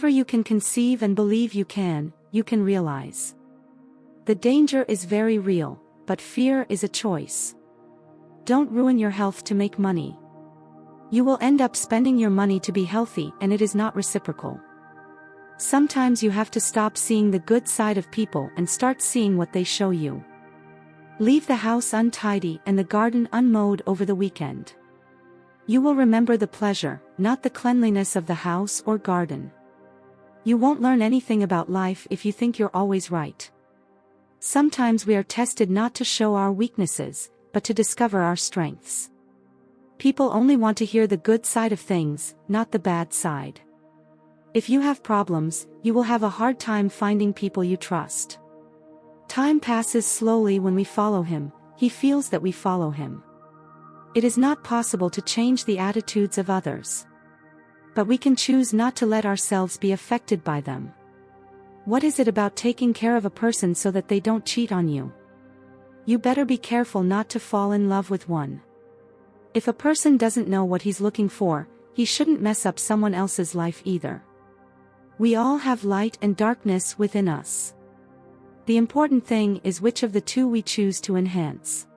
Whatever you can conceive and believe you can realize. The danger is very real, but fear is a choice. Don't ruin your health to make money. You will end up spending your money to be healthy, and it is not reciprocal. Sometimes you have to stop seeing the good side of people and start seeing what they show you. Leave the house untidy and the garden unmowed over the weekend. You will remember the pleasure, not the cleanliness of the house or garden. You won't learn anything about life if you think you're always right. Sometimes we are tested not to show our weaknesses, but to discover our strengths. People only want to hear the good side of things, not the bad side. If you have problems, you will have a hard time finding people you trust. Time passes slowly when we follow him. He feels that we follow him. It is not possible to change the attitudes of others. But we can choose not to let ourselves be affected by them. What is it about taking care of a person so that they don't cheat on you? You better be careful not to fall in love with one. If a person doesn't know what he's looking for, he shouldn't mess up someone else's life either. We all have light and darkness within us. The important thing is which of the two we choose to enhance.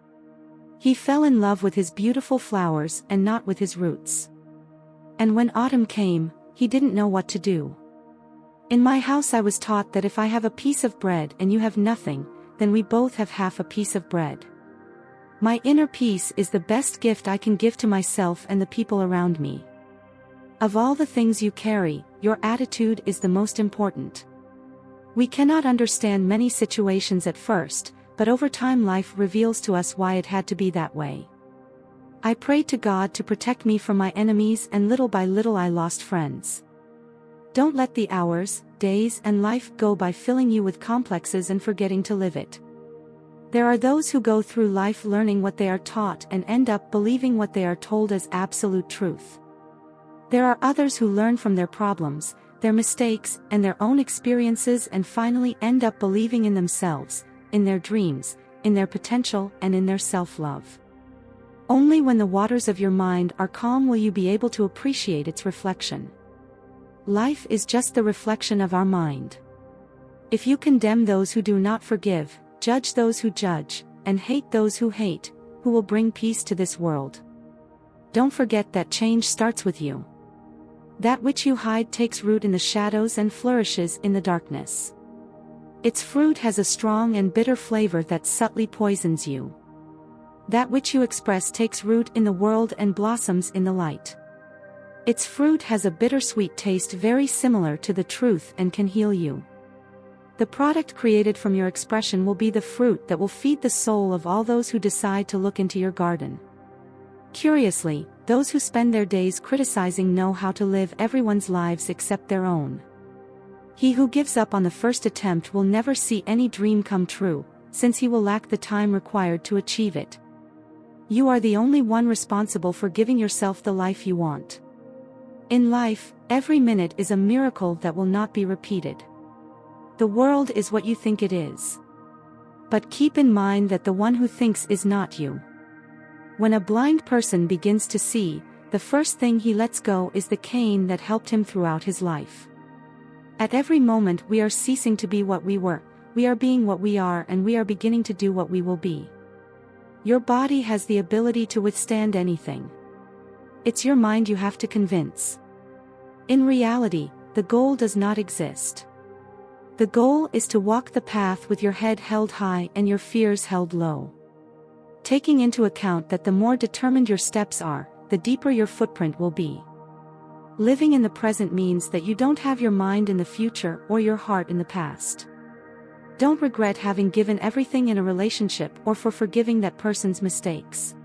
He fell in love with his beautiful flowers and not with his roots. And when autumn came, he didn't know what to do. In my house I was taught that if I have a piece of bread and you have nothing, then we both have half a piece of bread. My inner peace is the best gift I can give to myself and the people around me. Of all the things you carry, your attitude is the most important. We cannot understand many situations at first, but over time life reveals to us why it had to be that way. I prayed to God to protect me from my enemies, and little by little I lost friends. Don't let the hours, days, and life go by filling you with complexes and forgetting to live it. There are those who go through life learning what they are taught and end up believing what they are told as absolute truth. There are others who learn from their problems, their mistakes, and their own experiences and finally end up believing in themselves, in their dreams, in their potential, and in their self-love. Only when the waters of your mind are calm will you be able to appreciate its reflection. Life is just the reflection of our mind. If you condemn those who do not forgive, judge those who judge, and hate those who hate, who will bring peace to this world? Don't forget that change starts with you. That which you hide takes root in the shadows and flourishes in the darkness. Its fruit has a strong and bitter flavor that subtly poisons you. That which you express takes root in the world and blossoms in the light. Its fruit has a bittersweet taste very similar to the truth and can heal you. The product created from your expression will be the fruit that will feed the soul of all those who decide to look into your garden. Curiously, those who spend their days criticizing know how to live everyone's lives except their own. He who gives up on the first attempt will never see any dream come true, since he will lack the time required to achieve it. You are the only one responsible for giving yourself the life you want. In life, every minute is a miracle that will not be repeated. The world is what you think it is. But keep in mind that the one who thinks is not you. When a blind person begins to see, the first thing he lets go is the cane that helped him throughout his life. At every moment we are ceasing to be what we were, we are being what we are, and we are beginning to do what we will be. Your body has the ability to withstand anything. It's your mind you have to convince. In reality, the goal does not exist. The goal is to walk the path with your head held high and your fears held low. Taking into account that the more determined your steps are, the deeper your footprint will be. Living in the present means that you don't have your mind in the future or your heart in the past. Don't regret having given everything in a relationship or for forgiving that person's mistakes.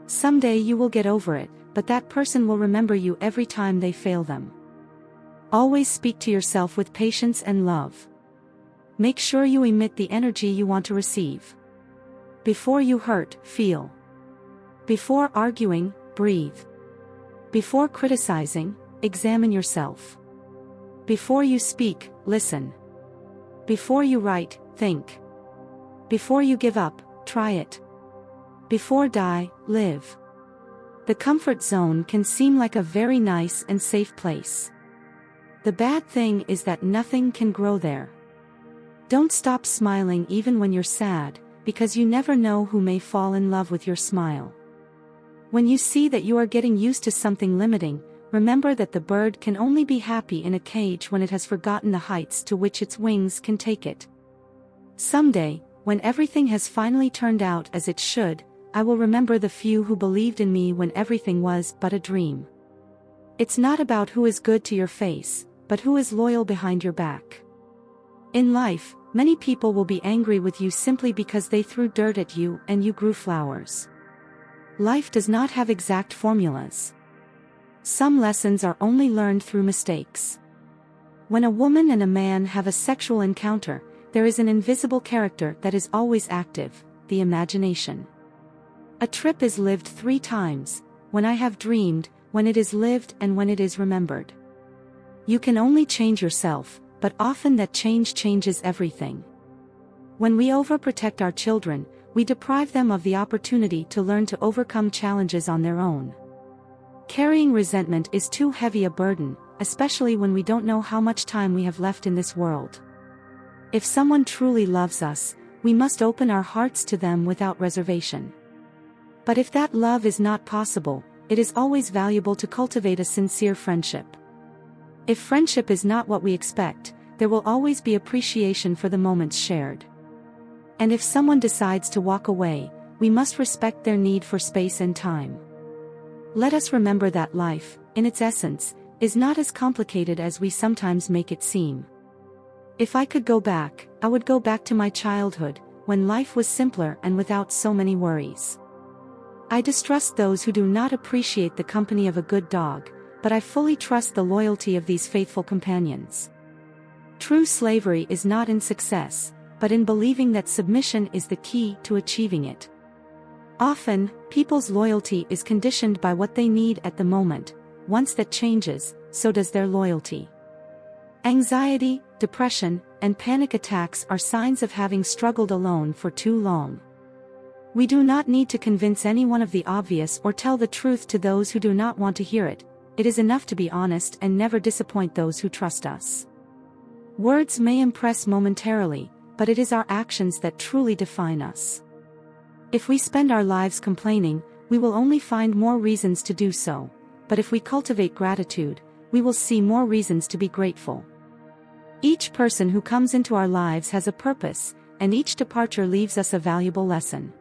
Someday you will get over it, but that person will remember you every time they fail them. Always speak to yourself with patience and love. Make sure you emit the energy you want to receive. Before you hurt, feel. Before arguing, breathe. Before criticizing, examine yourself. Before you speak, listen. Before you write, think. Before you give up, try it. Before die, live. The comfort zone can seem like a very nice and safe place. The bad thing is that nothing can grow there. Don't stop smiling even when you're sad, because you never know who may fall in love with your smile. When you see that you are getting used to something limiting, remember that the bird can only be happy in a cage when it has forgotten the heights to which its wings can take it. Someday, when everything has finally turned out as it should, I will remember the few who believed in me when everything was but a dream. It's not about who is good to your face, but who is loyal behind your back. In life, many people will be angry with you simply because they threw dirt at you and you grew flowers. Life does not have exact formulas. Some lessons are only learned through mistakes. When a woman and a man have a sexual encounter, there is an invisible character that is always active, the imagination. A trip is lived 3 times, when I have dreamed, when it is lived and when it is remembered. You can only change yourself, but often that change changes everything. When we overprotect our children, we deprive them of the opportunity to learn to overcome challenges on their own. Carrying resentment is too heavy a burden, especially when we don't know how much time we have left in this world. If someone truly loves us, we must open our hearts to them without reservation. But if that love is not possible, it is always valuable to cultivate a sincere friendship. If friendship is not what we expect, there will always be appreciation for the moments shared. And if someone decides to walk away, we must respect their need for space and time. Let us remember that life, in its essence, is not as complicated as we sometimes make it seem. If I could go back, I would go back to my childhood, when life was simpler and without so many worries. I distrust those who do not appreciate the company of a good dog, but I fully trust the loyalty of these faithful companions. True slavery is not in success, but in believing that submission is the key to achieving it. Often, people's loyalty is conditioned by what they need at the moment. Once that changes, so does their loyalty. Anxiety, depression, and panic attacks are signs of having struggled alone for too long. We do not need to convince anyone of the obvious or tell the truth to those who do not want to hear it. It is enough to be honest and never disappoint those who trust us. Words may impress momentarily, but it is our actions that truly define us. If we spend our lives complaining, we will only find more reasons to do so, but if we cultivate gratitude, we will see more reasons to be grateful. Each person who comes into our lives has a purpose, and each departure leaves us a valuable lesson.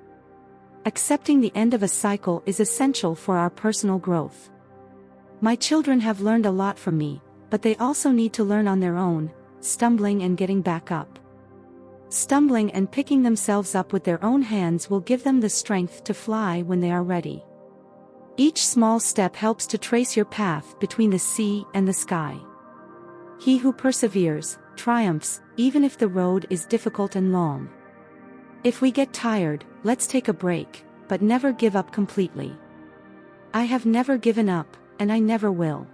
Accepting the end of a cycle is essential for our personal growth. My children have learned a lot from me, but they also need to learn on their own, stumbling and getting back up. Stumbling and picking themselves up with their own hands will give them the strength to fly when they are ready. Each small step helps to trace your path between the sea and the sky. He who perseveres, triumphs, even if the road is difficult and long. If we get tired, let's take a break, but never give up completely. I have never given up, and I never will.